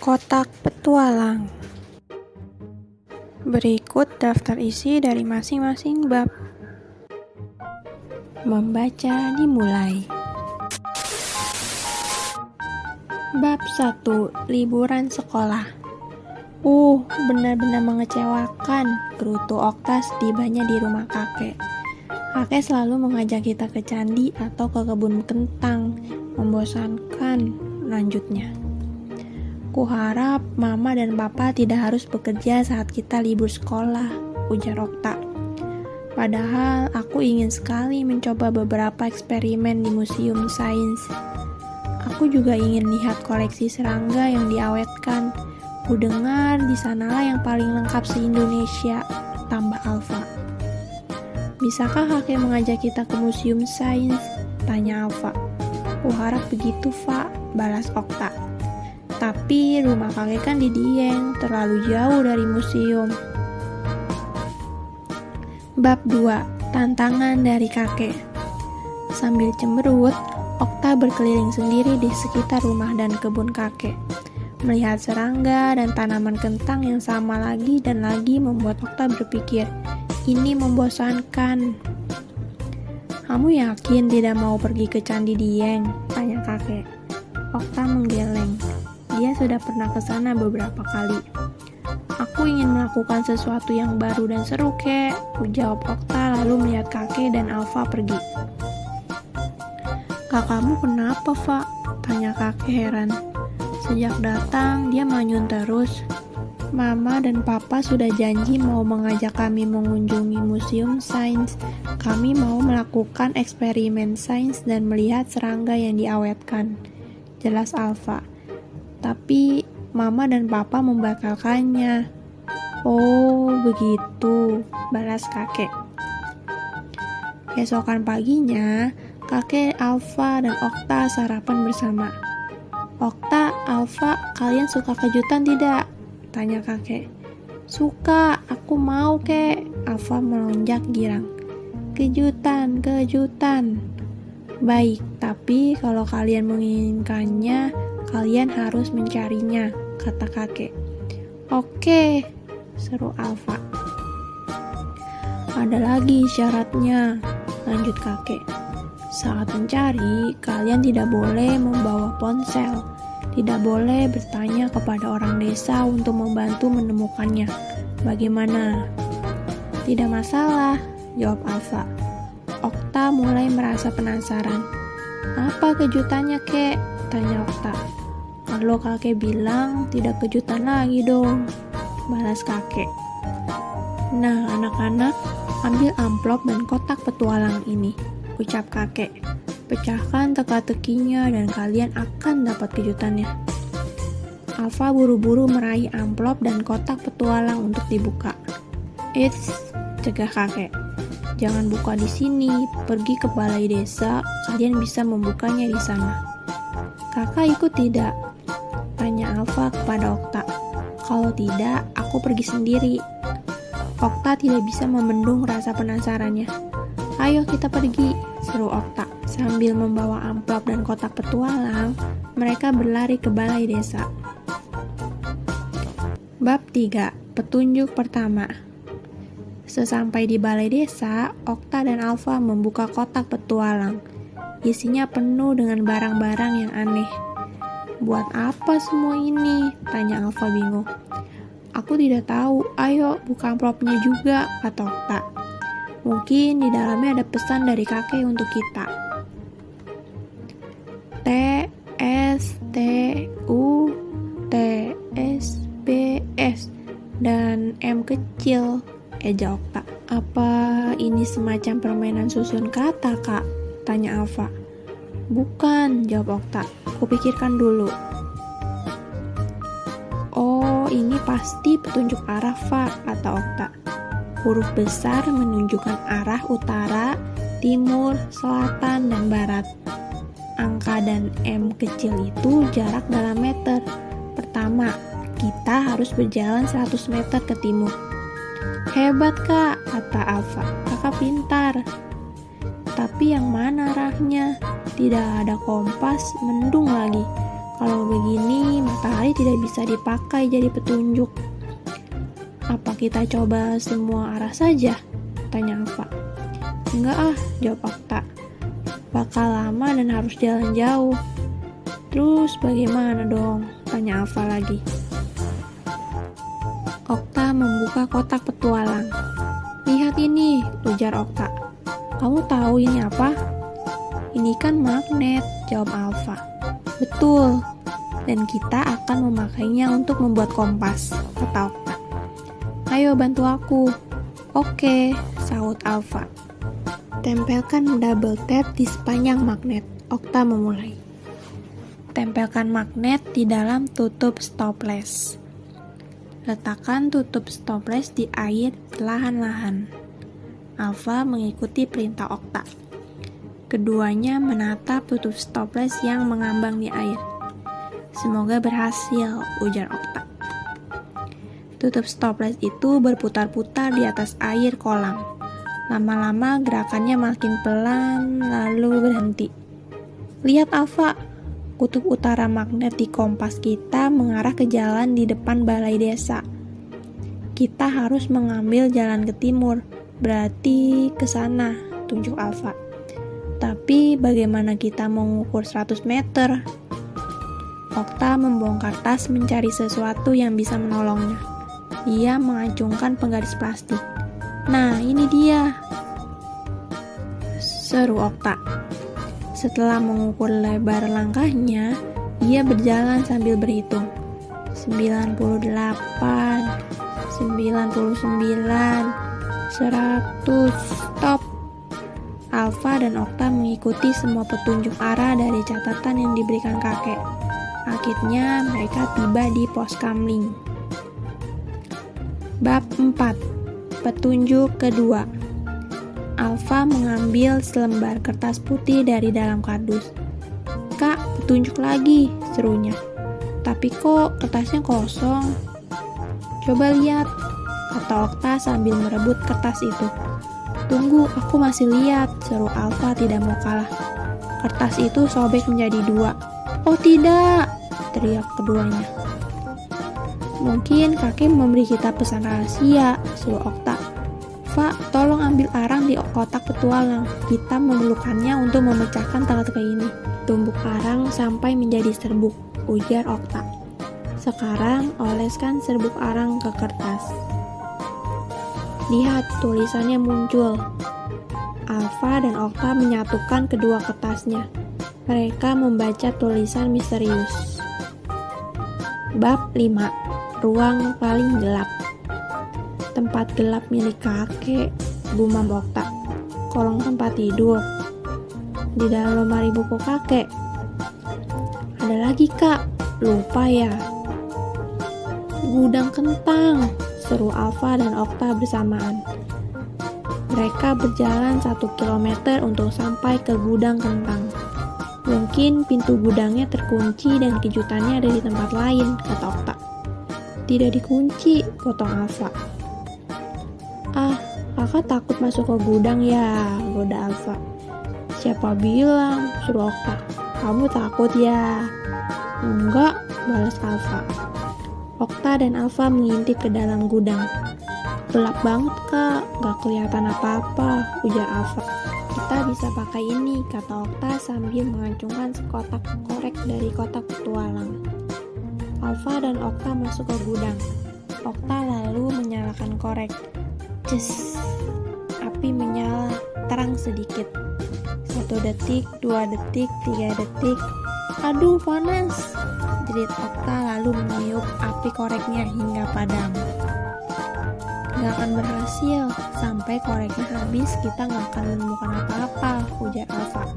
Kotak petualang. Berikut daftar isi dari masing-masing bab. Membaca dimulai. Bab 1. Liburan sekolah. Benar-benar mengecewakan, gerutu Okta setibanya di rumah kakek. Kakek selalu mengajak kita ke candi atau ke kebun kentang. Membosankan, lanjutnya. Kuharap mama dan papa tidak harus bekerja saat kita libur sekolah, ujar Okta. Padahal aku ingin sekali mencoba beberapa eksperimen di Museum Sains. Aku juga ingin lihat koleksi serangga yang diawetkan. Kudengar di sanalah yang paling lengkap se-Indonesia, tambah Alfa. Bisakah kakek mengajak kita ke Museum Sains? Tanya Alfa. Kuharap begitu, Fa, balas Okta. Tapi rumah kakek kan di Dieng, terlalu jauh dari museum. Bab 2. Tantangan dari kakek. Sambil cemberut, Okta berkeliling sendiri di sekitar rumah dan kebun kakek. Melihat serangga dan tanaman kentang yang sama lagi dan lagi membuat Okta berpikir, ini membosankan. Kamu yakin tidak mau pergi ke Candi Dieng? Tanya kakek. Okta menggeleng. Dia sudah pernah ke sana beberapa kali. Aku ingin melakukan sesuatu yang baru dan seru, kek, ujawab Okta lalu melihat kakek dan Alfa pergi. Kakakmu kenapa, Fa? Tanya kakek heran. Sejak datang, dia manyun terus. Mama dan papa sudah janji mau mengajak kami mengunjungi Museum Sains. Kami mau melakukan eksperimen sains dan melihat serangga yang diawetkan. Jelas Alfa. Tapi mama dan papa membatalkannya. Oh, begitu, balas kakek. Keesokan paginya, kakek, Alfa, dan Okta sarapan bersama. Okta, Alfa, kalian suka kejutan tidak? Tanya kakek. Suka, aku mau, kek. Alfa melonjak girang. Kejutan. Baik, tapi kalau kalian menginginkannya, kalian harus mencarinya, kata kakek. Oke, seru Alfa. Ada lagi syaratnya, lanjut kakek. Saat mencari, kalian tidak boleh membawa ponsel. Tidak boleh bertanya kepada orang desa untuk membantu menemukannya. Bagaimana? Tidak masalah, jawab Alfa. Okta mulai merasa penasaran. Apa kejutannya, kek? Tanya Okta. Kalau kakek bilang tidak kejutan lagi dong, balas kakek. Nah, anak-anak, ambil amplop dan kotak petualang ini, ucap kakek. Pecahkan teka-tekinya dan kalian akan dapat kejutannya. Alfa buru-buru meraih amplop dan kotak petualang untuk dibuka. Eits, cegah kakek. Jangan buka di sini, pergi ke balai desa, kalian bisa membukanya di sana. Kakak ikut tidak? Tanya Alfa kepada Okta. Kalau tidak, aku pergi sendiri. Okta tidak bisa membendung rasa penasarannya. Ayo kita pergi, seru Okta. Sambil membawa amplop dan kotak petualang, mereka berlari ke balai desa. Bab 3. Petunjuk pertama. Sesampai di balai desa, Okta dan Alfa membuka kotak petualang. Isinya penuh dengan barang-barang yang aneh. Buat apa semua ini? Tanya Alfa bingung. Aku tidak tahu, ayo buka amplopnya juga, kata Okta. Mungkin di dalamnya ada pesan dari kakek untuk kita. TSTUTSBS dan M kecil, eja Okta. Apa ini semacam permainan susun kata, Kak? Tanya Alfa. Bukan, jawab Okta. Kupikirkan dulu. Oh, ini pasti petunjuk arah, Fa, kata Okta. Huruf besar menunjukkan arah utara, timur, selatan, dan barat. Angka dan M kecil itu jarak dalam meter. Pertama, kita harus berjalan 100 meter ke timur. Hebat, Kak, kata Alfa. Kakak pintar. Tapi yang mana arahnya? Tidak ada kompas, mendung lagi. Kalau begini, matahari tidak bisa dipakai jadi petunjuk. Apa kita coba semua arah saja? Tanya Alfa. Enggak ah, jawab Okta. Bakal lama dan harus jalan jauh. Terus bagaimana dong? Tanya Alfa lagi. Okta membuka kotak petualang. Lihat ini, ujar Okta. Kamu tahu ini apa? Ini kan magnet, jawab Alfa. Betul, dan kita akan memakainya untuk membuat kompas, kata Okta. Ayo bantu aku. Oke, sahut Alfa. Tempelkan double tap di sepanjang magnet, Okta memulai. Tempelkan magnet di dalam tutup stopless. Letakkan tutup stopless di air perlahan-lahan. Alfa mengikuti perintah Okta. Keduanya menatap tutup stopless yang mengambang di air. Semoga berhasil, ujar Okta. Tutup stopless itu berputar-putar di atas air kolam. Lama-lama gerakannya makin pelan, lalu berhenti. Lihat Alfa, kutub utara magnet di kompas kita mengarah ke jalan di depan balai desa. Kita harus mengambil jalan ke timur, berarti ke sana, tunjuk Alfa. Tapi bagaimana kita mau mengukur 100 meter? Okta membongkar tas mencari sesuatu yang bisa menolongnya. Ia mengacungkan penggaris plastik. Nah, ini dia, seru Okta. Setelah mengukur lebar langkahnya, ia berjalan sambil berhitung. 98, 99, 100, stop. Alfa dan Okta mengikuti semua petunjuk arah dari catatan yang diberikan kakek. Akhirnya mereka tiba di pos kamling. Bab 4. Petunjuk kedua. Alfa mengambil selembar kertas putih dari dalam kardus. Kak, petunjuk lagi, serunya. Tapi kok kertasnya kosong? Coba lihat, kata Okta sambil merebut kertas itu. Tunggu, aku masih lihat, seru Alfa tidak mau kalah. Kertas itu sobek menjadi 2. Oh tidak, teriak keduanya. Mungkin kakek memberi kita pesan rahasia, seru Okta. Fa, tolong ambil arang di kotak petualang. Kita memerlukannya untuk memecahkan teka-teki ini. Tumbuk arang sampai menjadi serbuk, ujar Okta. Sekarang oleskan serbuk arang ke kertas. Lihat, tulisannya muncul. Alfa dan Okta menyatukan kedua kertasnya. Mereka membaca tulisan misterius. Bab 5. Ruang paling gelap. Tempat gelap milik kakek, gumam Okta. Kolong tempat tidur. Di dalam lemari buku kakek. Ada lagi kak, lupa ya. Gudang kentang, seru Alfa dan Okta bersamaan. Mereka berjalan 1 kilometer untuk sampai ke gudang kentang. Mungkin pintu gudangnya terkunci dan kejutannya ada di tempat lain, kata Okta. Tidak dikunci, potong Alfa. Ah, kakak takut masuk ke gudang ya, goda Alfa. Siapa bilang, suruh Okta. Kamu takut ya? Enggak, balas Alfa. Okta dan Alfa mengintip ke dalam gudang. Gelap banget kak, gak kelihatan apa-apa, ujar Alfa. Kita bisa pakai ini, kata Okta sambil mengacungkan sekotak korek dari kotak petualang. Alfa dan Okta masuk ke gudang. Okta lalu menyalakan korek. Ces, api menyala, terang sedikit. 1 detik, 2 detik, 3 detik. Aduh, panas! Jerit Okta lalu meniup api koreknya hingga padam. Gak akan berhasil, sampai koreknya habis kita gak akan menemukan apa-apa, ujar Alfa.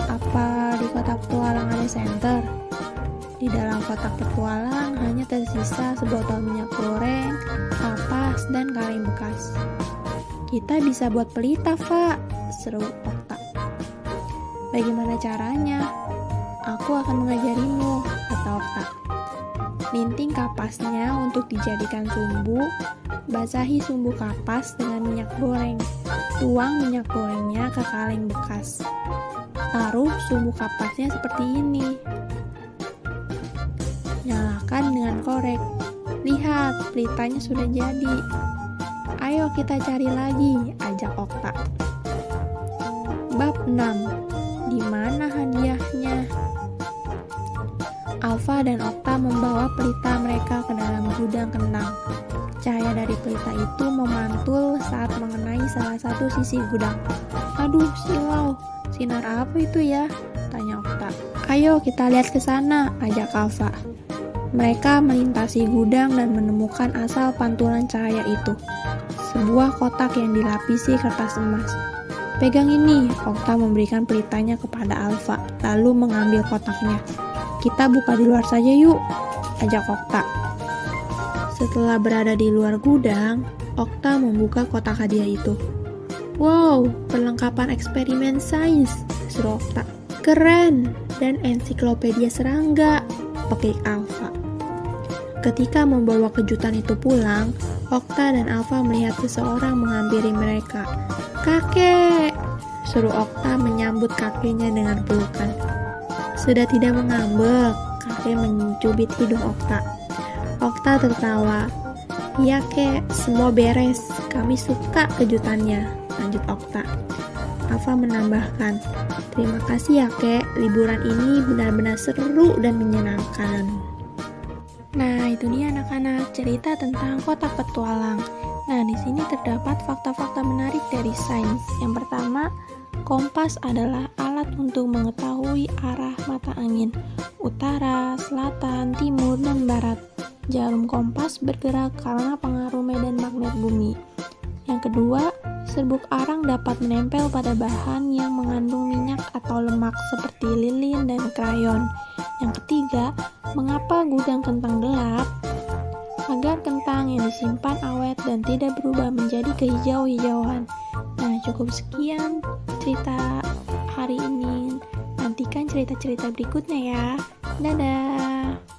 Apa di kotak petualang ada senter? Di dalam kotak petualang hanya tersisa sebotol minyak goreng, kapas, dan kaleng bekas. Kita bisa buat pelita, Fa, seru Okta. Bagaimana caranya? Aku akan mengajarimu, kata Okta. Linting kapasnya untuk dijadikan sumbu, basahi sumbu kapas dengan minyak goreng. Tuang minyak gorengnya ke kaleng bekas. Taruh sumbu kapasnya seperti ini. menambahkan dengan korek. Lihat, pelitanya sudah jadi. Ayo kita cari lagi, ajak Okta. Bab 6. Di mana hadiahnya? Alfa dan Okta membawa pelita mereka ke dalam gudang kentang. Cahaya dari pelita itu memantul saat mengenai salah satu sisi gudang. Aduh, silau. Sinar apa itu ya? Tanya Okta. Ayo kita lihat ke sana, ajak Alfa. Mereka melintasi gudang dan menemukan asal pantulan cahaya itu. Sebuah kotak yang dilapisi kertas emas. Pegang ini, Okta memberikan pelitanya kepada Alfa, lalu mengambil kotaknya. Kita buka di luar saja yuk, ajak Okta. Setelah berada di luar gudang, Okta membuka kotak hadiah itu. Wow, perlengkapan eksperimen sains, seru Okta. Keren, dan ensiklopedia serangga, pekik Alfa. Ketika membawa kejutan itu pulang, Okta dan Alfa melihat seseorang menghampiri mereka. Kakek, seru Okta menyambut kakeknya dengan pelukan. Sudah tidak mengambek, kakek mencubit hidung Okta. Okta tertawa. Iya kek, semua beres. Kami suka kejutannya, lanjut Okta. Alfa menambahkan, terima kasih ya kek, liburan ini benar-benar seru dan menyenangkan. Nah, itu dia anak-anak cerita tentang kotak petualang. Nah, di sini terdapat fakta-fakta menarik dari sains. Yang pertama, kompas adalah alat untuk mengetahui arah mata angin, utara, selatan, timur, dan barat. Jarum kompas bergerak karena pengaruh medan magnet bumi. Yang kedua, serbuk arang dapat menempel pada bahan yang mengandung minyak atau lemak seperti lilin dan krayon. Yang ketiga, mengapa gudang kentang gelap? Agar kentang yang disimpan awet dan tidak berubah menjadi kehijau-hijauan. Nah, cukup sekian cerita hari ini. Nantikan cerita-cerita berikutnya ya. Dadah!